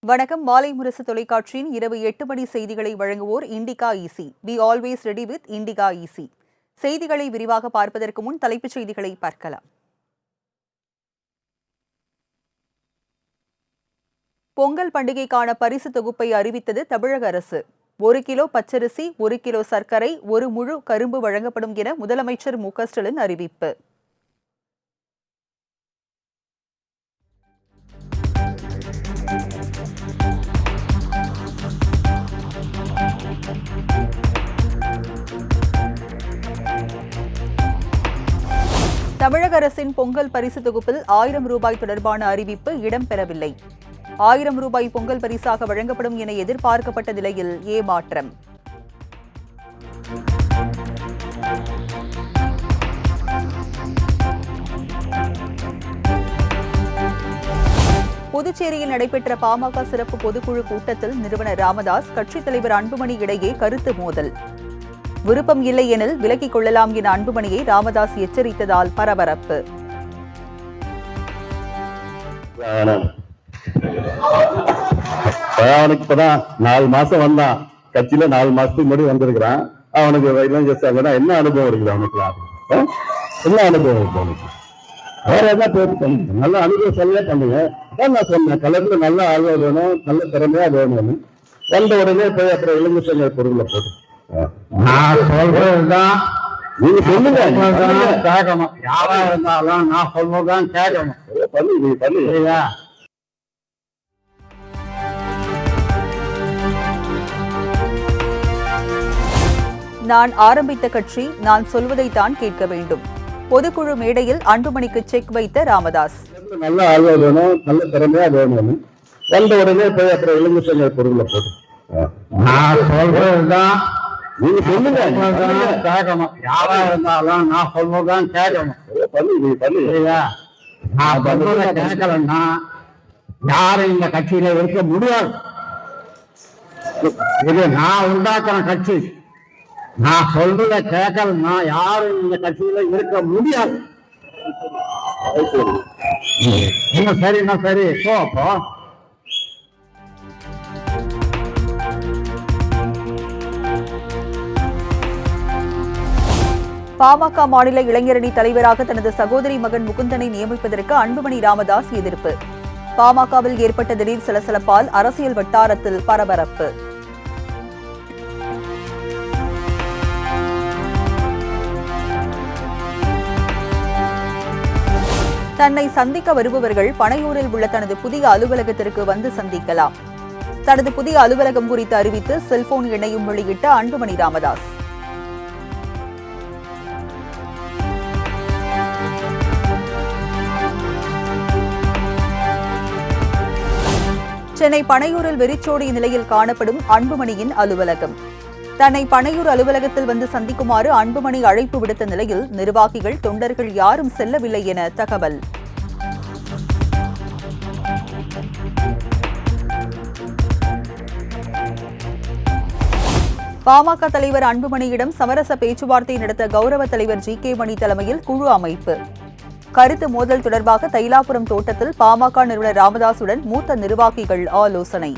வணக்கம். மாலை முரசு தொலைக்காட்சியின் இரவு 8 மணி செய்திகளை வழங்குவோர் Indica Easy. Be always ready with Indica Easy. செய்திகளை விரிவாக பார்ப்பதற்கு முன் தலைப்புச் செய்திகளை பார்க்கலாம். பொங்கல் பண்டிகைக்கான பரிசு தொகுப்பை அறிவித்தது தமிழக அரசு. 1 கிலோ பச்சரிசி, 1 கிலோ சர்க்கரை, 1 முழு கரும்பு வழங்கப்படும் என முதலமைச்சர் மு.க.ஸ்டாலின் அறிவிப்பு. தமிழக அரசின் பொங்கல் பரிசு தொகுப்பில் 1000 ரூபாய் தொடர்பான அறிவிப்பு இடம்பெறவில்லை. 1000 ரூபாய் பொங்கல் பரிசாக வழங்கப்படும் என எதிர்பார்க்கப்பட்ட நிலையில் ஏமாற்றம். புதுச்சேரியில் நடைபெற்ற பாமக சிறப்பு பொதுக்குழு கூட்டத்தில் நிறுவனர் ராமதாஸ், கட்சித் தலைவர் அன்புமணி இடையே கருத்து மோதல். விருப்பம் இல்லை எனில் விலக்கிக் கொள்ளலாம் என அன்புமணியை ராமதாஸ் எச்சரித்ததால் பரபரப்பு. அவனுக்கு இப்பதான் 4 மாசம் வந்தான், கட்சியில 4 மாசத்துக்கு முன்னாடி வந்திருக்கிறான். அவனுக்கு என்ன அனுபவம் இருக்குது? அவனுக்கு என்ன அனுபவம் இருக்கு? அவனுக்கு வேற என்ன பேர் பண்ணுங்க, நல்ல அனுபவம் சொல்லியே பண்ணுங்க. நான் சொன்னேன், கலர்ல நல்ல ஆழ்வா வேணும், நல்ல திறமையா வேணும். வந்த உடனே போய் அப்புறம் இளைஞர் பொருளை போட்டு நான் சொல்றதுதான் நீங்க சொல்லுங்க, கேட்கணும். யாரா இருந்தாலும் நான் சொல்றதுதான் கேட்கணும். பண்ணி நான் ஆரம்பித்த கட்சி, நான் சொல்வதைத்தான் கேட்க வேண்டும். பொதுக்குழு மேடையில் அன்புமணிக்கு செக் வைத்த ராமதாஸ். நல்ல ஆழ்வா வேணும், நல்ல திறமையா வேணும். வந்த உடனே போய் அப்புறம் இளைஞர் பொருளை போட்டு நான் சொல்றதுதான் நீங்க சொல்லுங்க, கேட்கணும். யாரா இருந்தாலும் நான் சொல்றதுதான் கேட்கணும். நான் சொல்றத கேட்கலன்னா யாரும் இந்த கட்சியில இருக்க முடியாது. இது நான் உண்டாக்குற கட்சி. நான் சொல்றத கேட்கலன்னா யாரும் இந்த கட்சியில இருக்க முடியாது. இன்னும் சரி அப்போ பாமக மாநில இளைஞரணி தலைவராக தனது சகோதரி மகன் முகுந்தனை நியமிப்பதற்கு அன்புமணி ராமதாஸ் எதிர்ப்பு. பாமகவில் ஏற்பட்ட திடீர் சலசலப்பால் அரசியல் வட்டாரத்தில் பரபரப்பு. தன்னை சந்திக்க வருபவர்கள் பனையூரில் உள்ள தனது புதிய அலுவலகத்திற்கு வந்து சந்திக்கலாம். தனது புதிய அலுவலகம் குறித்து அறிவித்து செல்போன் எண்ணையும் வெளியிட்ட அன்புமணி ராமதாஸ். சென்னை பனையூரில் வெறிச்சோடிய நிலையில் காணப்படும் அன்புமணியின் அலுவலகம். தன்னை பனையூர் அலுவலகத்தில் வந்து சந்திக்குமாறு அன்புமணி அழைப்பு விடுத்த நிலையில் நிர்வாகிகள், தொண்டர்கள் யாரும் செல்லவில்லை என தகவல். பாமக தலைவர் அன்புமணியிடம் சமரச பேச்சுவார்த்தை நடத்த கௌரவ தலைவர் ஜி.கே. மணி தலைமையில் குழு அமைப்பு. கருத்து மோதல் தொடர்பாக தைலாபுரம் தோட்டத்தில் பாமக நிறுவனர் ராமதாசுடன் மூத்த நிர்வாகிகள் ஆலோசனை.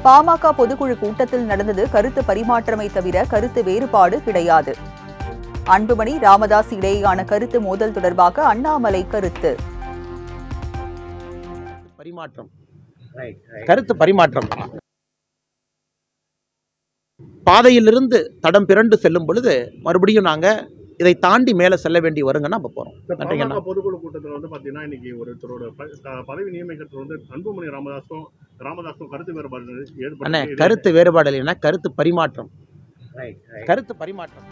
பாமக பொதுக்குழு கூட்டத்தில் நடந்தது கருத்து பரிமாற்றமை தவிர கருத்து வேறுபாடு கிடையாது. அன்புமணி ராமதாஸ் இடையேயான கருத்து மோதல் தொடர்பாக அண்ணாமலை கருத்து. கருத்து பரிமாற்றம் பாதையிலிருந்து தடம் பிறண்டு செல்லும் பொழுது மறுபடியும் நாங்க இதை தாண்டி மேல செல்ல வேண்டி வருங்கன்னா நம்ம போறோம். பொதுக்குழு கூட்டத்தில் வந்து பாத்தீங்கன்னா இன்னைக்கு ஒருத்தரோட பதவி நியமிக்கிறது அன்புமணி ராமதாசும் கருத்து வேறுபாடு கருத்து வேறுபாடு இல்லைன்னா கருத்து பரிமாற்றம். கருத்து பரிமாற்றம்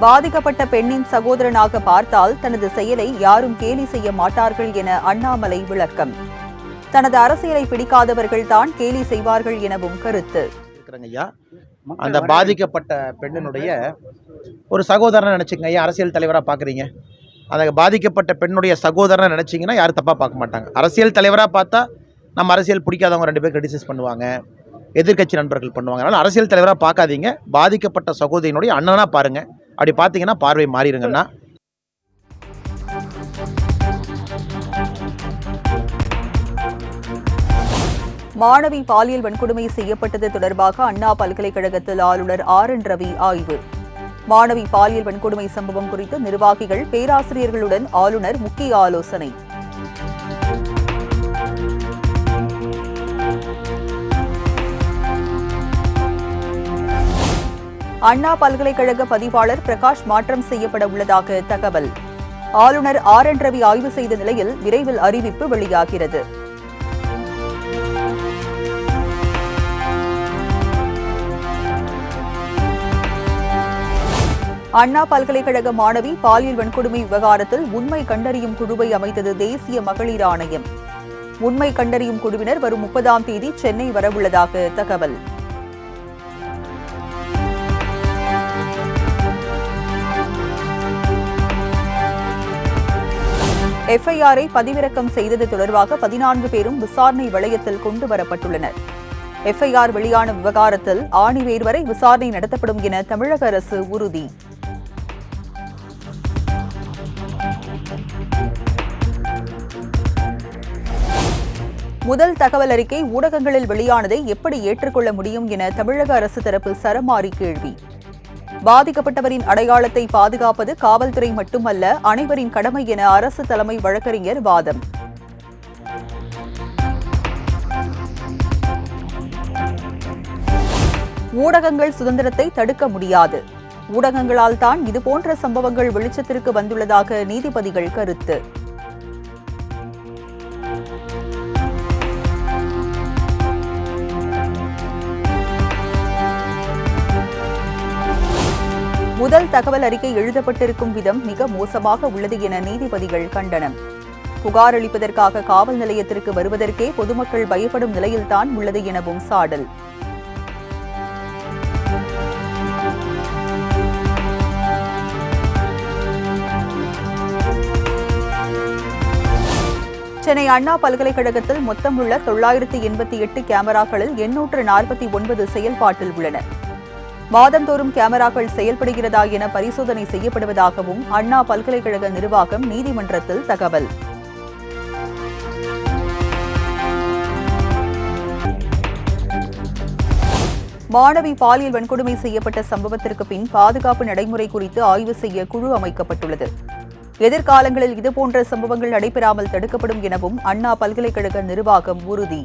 பாதிக்கப்பட்ட பெண்ணின் சகோதரனாக பார்த்தால் தனது செயலை யாரும் கேலி செய்ய மாட்டார்கள் என அண்ணாமலை விளக்கம். தனது அரசியலை பிடிக்காதவர்கள் தான் கேலி செய்வார்கள் எனவும் கருத்து. அந்த பாதிக்கப்பட்ட பெண்ணினுடைய ஒரு சகோதரனை நினைச்சுங்க ஐயா, அரசியல் தலைவராக பார்க்குறீங்க. அந்த பாதிக்கப்பட்ட பெண்ணுடைய சகோதரனை நினச்சிங்கன்னா யாரும் தப்பாக பார்க்க மாட்டாங்க. அரசியல் தலைவராக பார்த்தா நம்ம அரசியல் பிடிக்காதவங்க 2 பேர் கிரிட்டிசைஸ் பண்ணுவாங்க. எதிர்க்கட்சி நண்பர்கள் பண்ணுவாங்க. அதனால் அரசியல் தலைவராக பார்க்காதீங்க, பாதிக்கப்பட்ட சகோதரியினுடைய அண்ணனாக பாருங்கள். அப்படி பார்த்தீங்கன்னா பார்வை மாறிடுங்கண்ணா. மாணவி பாலியல் வன்கொடுமை செய்யப்பட்டது தொடர்பாக அண்ணா பல்கலைக்கழகத்தில் ஆளுநர் RN ரவி ஆய்வு. மாணவி பாலியல் வன்கொடுமை சம்பவம் குறித்து நிர்வாகிகள், பேராசிரியர்களுடன் ஆளுநர் முக்கிய ஆலோசனை. அண்ணா பல்கலைக்கழக பதிவாளர் பிரகாஷ் மாற்றம் செய்யப்பட உள்ளதாக தகவல். ஆளுநர் RN ரவி ஆய்வு செய்த நிலையில் விரைவில் அறிவிப்பு வெளியாகிறது. அண்ணா பல்கலைக்கழக மாணவி பாலியல் வன்கொடுமை விவகாரத்தில் உண்மை கண்டறியும் குழுவை அமைத்தது தேசிய மகளிர் ஆணையம். உண்மை கண்டறியும் குழுவினர் வரும் 30ஆம் தேதி சென்னை வரவுள்ளதாக தகவல். FIR-ஐ பதிவிறக்கம் செய்தது தொடர்பாக 14 பேரும் விசாரணை வளையத்தில் கொண்டுவரப்பட்டுள்ளனர். FIR வெளியான விவகாரத்தில் ஆணிவேர் வரை விசாரணை நடத்தப்படும் என தமிழக அரசு உறுதி. முதல் தகவல் அறிக்கை ஊடகங்களில் வெளியானதை எப்படி ஏற்றுக்கொள்ள முடியும் என தமிழக அரசு தரப்பு சரமாரி கேள்வி. பாதிக்கப்பட்டவரின் அடையாளத்தை பாதுகாப்பது காவல்துறை மட்டுமல்ல, அனைவரின் கடமை என அரசு தலைமை வழக்கறிஞர் வாதம். ஊடகங்கள் சுதந்திரத்தை தடுக்க முடியாது. ஊடகங்களால் தான் இதுபோன்ற சம்பவங்கள் வெளிச்சத்திற்கு வந்துள்ளதாக நீதிபதிகள் கருத்து. முதல் தகவல் அறிக்கை எழுதப்பட்டிருக்கும் விதம் மிக மோசமாக உள்ளது என நீதிபதிகள் கண்டனம். புகார் அளிப்பதற்காக காவல் நிலையத்திற்கு வருவதற்கே பொதுமக்கள் பயப்படும் நிலையில்தான் உள்ளது எனவும் சாடல். சென்னை அண்ணா பல்கலைக்கழகத்தில் மொத்தம் உள்ள 988 கேமராக்களில் 849 செயல்பாட்டில் உள்ளன. மாதந்தோறும் கேமராக்கள் செயல்படுகிறதா என பரிசோதனை செய்யப்படுவதாகவும் அண்ணா பல்கலைக்கழக நிர்வாகம் நீதிமன்றத்தில் தகவல். மாணவி பாலியல் வன்கொடுமை செய்யப்பட்ட சம்பவத்திற்கு பின் பாதுகாப்பு நடைமுறை குறித்து ஆய்வு செய்ய குழு அமைக்கப்பட்டுள்ளது. எதிர்காலங்களில் இதுபோன்ற சம்பவங்கள் நடைபெறாமல் தடுக்கப்படும் எனவும் அண்ணா பல்கலைக்கழக நிர்வாகம் உறுதி.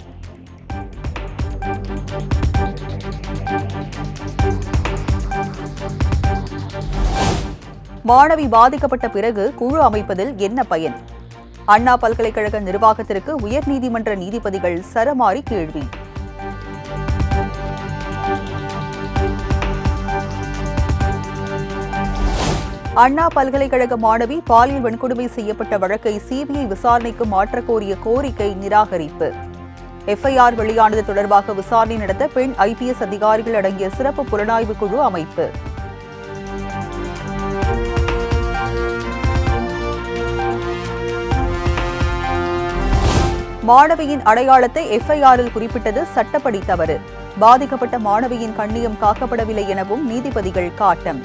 மாணவி பாதிக்கப்பட்ட பிறகு குழு அமைப்பதில் என்ன பயன்? அண்ணா பல்கலைக்கழக நிர்வாகத்திற்கு உயர்நீதிமன்ற நீதிபதிகள் சரமாரி கேள்வி. அண்ணா பல்கலைக்கழக மாணவி பாலியல் வன்கொடுமை செய்யப்பட்ட வழக்கை CBI விசாரணைக்கு மாற்றக் கோரிய கோரிக்கை நிராகரிப்பு. FIR வெளியானது தொடர்பாக விசாரணை நடத்த பெண் IPS அதிகாரிகள் அடங்கிய சிறப்பு புலனாய்வு குழு அமைப்பு. மாணவியின் அடையாளத்தை FIR-இல் குறிப்பிட்டது சட்டப்படி தவறு. பாதிக்கப்பட்ட மாணவியின் கண்ணியம் காக்கப்படவில்லை எனவும் நீதிபதிகள் காட்டம்.